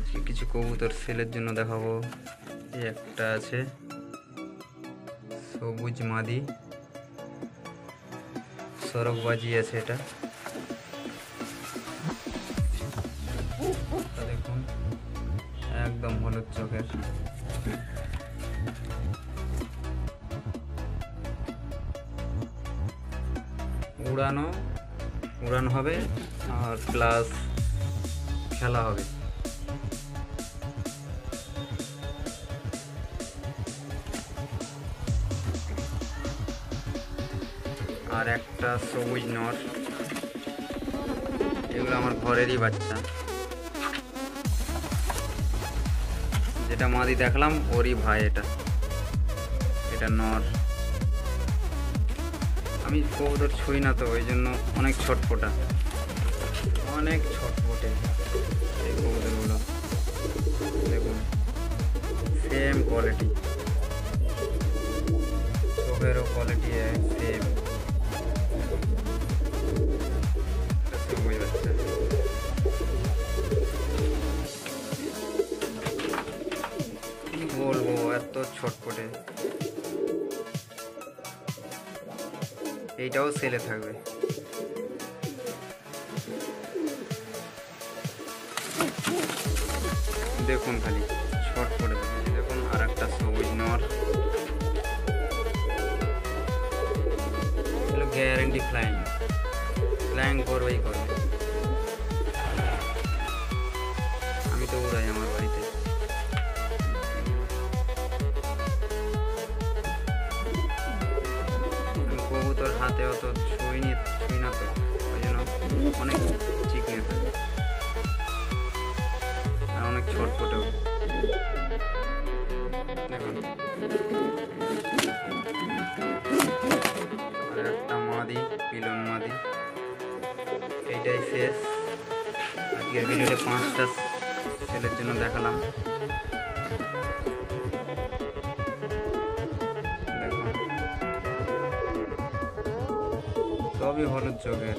আজকে কিছু কবুতর সেলের জন্য দেখাবো। এই একটা আছে সবুজ মাদি, সরগবাজি আছে এটা। দেখুন একদম হলুদ চোখের। উড়ান হবে আর প্লাস খেলা হবে। আর একটা সবুজ নর, এগুলো আমার ঘরেরই বাচ্চা। যেটা মাদি দেখলাম ওরই ভাই এটা, এটা নর। আমি কবুতর ছুঁই না তো, ওই জন্য অনেক ছটফটা, অনেক ছটফটে এই কবুতরগুলো। দেখুন সেম কোয়ালিটি, চোখেরও কোয়ালিটি সেম। সবুজ বাচ্চা, কি বলবো, এত ছটফটে। এইটাও সেলে থাকবে। দেখুন খালি ছটফটে। দেখুন আর একটা সবুজ নর, গ্যারান্টি ফ্লাইং করবেই করবে। আমি তো উড়াই আমার বাড়িতে। কবুতর হাতে অত ছুঁই না তো, ওই জন্য অনেক চিকনে থাকে আর অনেক ছটফটেও। দেখুন আর একটা মাদি, পিলন মাদি। এইটাই শেষ আজকের ভিডিওতে। 5টা ছেলের জন্য দেখালাম। দেখুন সবই হলুদ চোখের।